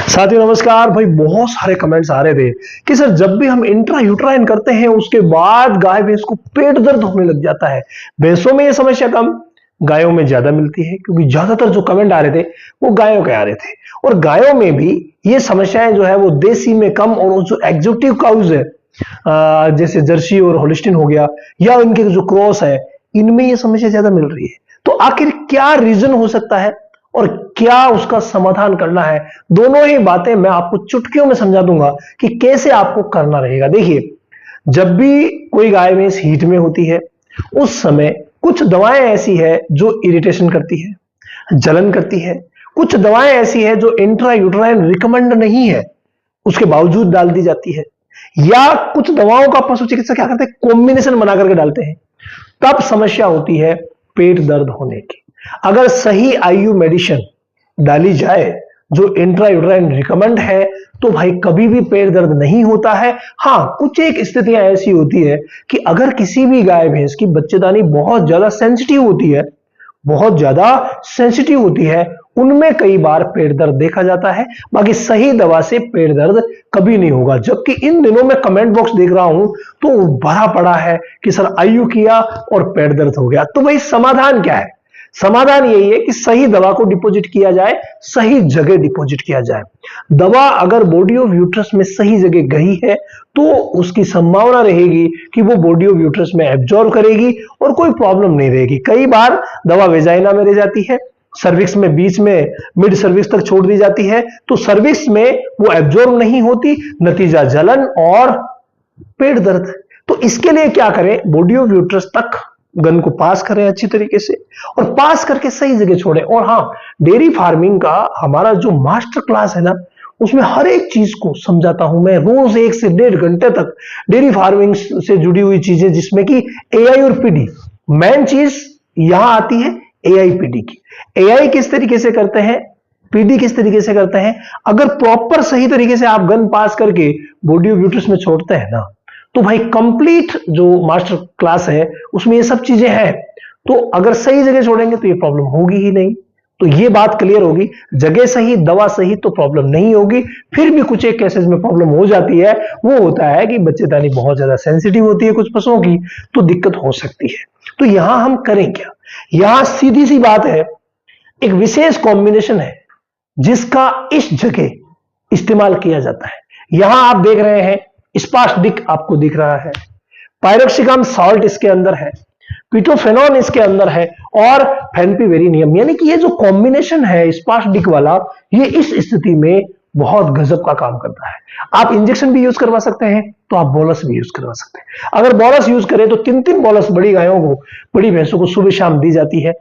साथियों नमस्कार। भाई बहुत सारे कमेंट्स आ रहे थे कि सर जब भी हम इंट्रा यूट्राइन करते हैं उसके बाद गाय भैंस को पेट दर्द होने लग जाता है। भैंसों में यह समस्या कम, गायों में ज्यादा मिलती है, क्योंकि ज्यादातर जो कमेंट आ रहे थे वो गायों के आ रहे थे। और गायों में भी ये समस्याएं जो है वो देसी में कम, और जो एग्जोटिक काउज है जैसे जर्सी और होलिस्टीन हो गया, या इनके जो क्रॉस है, इनमें ये समस्या ज्यादा मिल रही है। तो आखिर क्या रीजन हो सकता है और क्या उसका समाधान करना है, दोनों ही बातें मैं आपको चुटकियों में समझा दूंगा कि कैसे आपको करना रहेगा। देखिए, जब भी कोई गाय भैंस हीट में होती है उस समय कुछ दवाएं ऐसी है जो इरिटेशन करती है, जलन करती है। कुछ दवाएं ऐसी है जो इंट्रा यूट्राइन रिकमेंड नहीं है, उसके बावजूद डाल दी जाती है। या कुछ दवाओं का पशु चिकित्सक क्या करते हैं, कॉम्बिनेशन बना करके डालते हैं। तब समस्या होती है पेट दर्द होने की। अगर सही आईयू मेडिसिन डाली जाए जो इंट्रा यूट्राइन रिकमेंड है तो भाई कभी भी पेट दर्द नहीं होता है। हां, कुछ एक स्थितियां ऐसी होती है कि अगर किसी भी गाय भैंस की बच्चेदानी बहुत ज्यादा सेंसिटिव होती है, बहुत ज्यादा सेंसिटिव होती है, उनमें कई बार पेट दर्द देखा जाता है। बाकी सही दवा से पेट दर्द कभी नहीं होगा। जबकि इन दिनों में कमेंट बॉक्स देख रहा हूं तो भरा पड़ा है कि सर आईयू किया और पेट दर्द हो गया। तो भाई समाधान क्या है? समाधान यही है कि सही दवा को डिपॉजिट किया जाए, सही जगह डिपॉजिट किया जाए। दवा अगर बॉडी ऑफ यूट्रस में सही जगह गई है तो उसकी संभावना रहेगी कि वो बॉडी ऑफ यूट्रस में एब्जॉर्ब करेगी और कोई प्रॉब्लम नहीं रहेगी। कई बार दवा वेजाइना में रह जाती है, सर्विक्स में बीच में मिड सर्विक्स तक छोड़ दी जाती है, तो सर्विक्स में वो एब्जॉर्ब नहीं होती, नतीजा जलन और पेट दर्द। तो इसके लिए क्या करें, बॉडी ऑफ यूट्रस तक गन को पास करें अच्छी तरीके से, और पास करके सही जगह छोड़ें। और हाँ, डेयरी फार्मिंग का हमारा जो मास्टर क्लास है ना, उसमें हर एक चीज को समझाता हूं मैं। रोज 1 से 1.5 घंटे तक डेयरी फार्मिंग से जुड़ी हुई चीजें, जिसमें कि एआई और पीडी, मेन चीज यहां आती है एआई पीडी की। एआई किस तरीके से करते हैं, पीडी किस तरीके से करते हैं। अगर प्रॉपर सही तरीके से आप गन पास करके बॉडी ऑफ यूट्रस में छोड़ते हैं ना, तो भाई कंप्लीट जो मास्टर क्लास है उसमें ये सब चीजें हैं। तो अगर सही जगह छोड़ेंगे तो ये प्रॉब्लम होगी ही नहीं। तो ये बात क्लियर होगी, जगह सही दवा सही तो प्रॉब्लम नहीं होगी। फिर भी कुछ एक केसेस में प्रॉब्लम हो जाती है, वो होता है कि बच्चेदानी बहुत ज्यादा सेंसिटिव होती है कुछ पशुओं की, तो दिक्कत हो सकती है। तो यहां हम करें क्या? यहां सीधी सी बात है, एक विशेष कॉम्बिनेशन है जिसका इस जगह इस्तेमाल किया जाता है। यहां आप देख रहे हैं स्पार्सडिक आपको दिख रहा है, पायरोक्सिकम सॉल्ट इसके अंदर है, पिटोफेनॉन इसके अंदर है, और फेनपीवेरिनियम। यानी कि ये जो कॉम्बिनेशन है स्पार्सडिक वाला, ये इस स्थिति में बहुत गजब का काम करता है। आप इंजेक्शन भी यूज करवा सकते हैं, तो आप बोलस भी यूज करवा सकते हैं। अगर बोलस यूज करें तो 3-3 बोलस बड़ी गायों को, बड़ी भैंसों को सुबह शाम दी जाती है,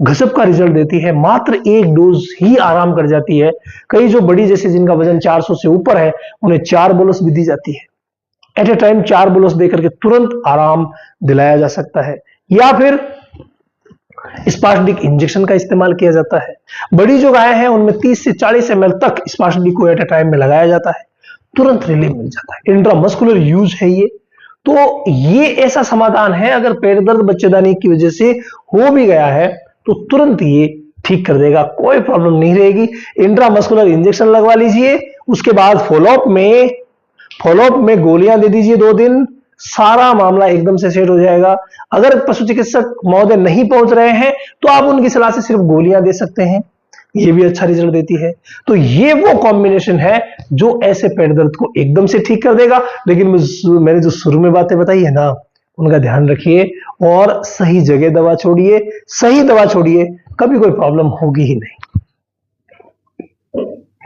गजब का रिजल्ट देती है। मात्र 1 डोज ही आराम कर जाती है। कई जो बड़ी, जैसे जिनका वजन 400 से ऊपर है, उन्हें 4 बोलस भी दी जाती है। एट ए टाइम 4 बोलस देकर के तुरंत आराम दिलाया जा सकता है। या फिर स्पार्सडिक इंजेक्शन का इस्तेमाल किया जाता है। बड़ी जो गाय हैं उनमें 30 से 40 ml तक स्पार्सडिक को एट ए टाइम में लगाया जाता है, तुरंत रिलीफ मिल जाता है। इंट्रामस्कुलर यूज है ये। तो ये ऐसा समाधान है, अगर पेट दर्द बच्चेदानी की वजह से हो भी गया है तो तुरंत ये ठीक कर देगा, कोई प्रॉब्लम नहीं रहेगी। इंट्रामस्कुलर इंजेक्शन लगवा लीजिए, उसके बाद फॉलोअप में गोलियां दे दीजिए 2 दिन, सारा मामला एकदम से सेट हो जाएगा। अगर पशु चिकित्सक महोदय नहीं पहुंच रहे हैं तो आप उनकी सलाह से सिर्फ गोलियां दे सकते हैं, ये भी अच्छा रिजल्ट देती है। तो ये वो कॉम्बिनेशन है जो ऐसे पेट दर्द को एकदम से ठीक कर देगा। लेकिन मैंने जो शुरू में बातें बताई है ना, उनका ध्यान रखिए और सही जगह दवा छोड़िए, सही दवा छोड़िए, कभी कोई प्रॉब्लम होगी ही नहीं।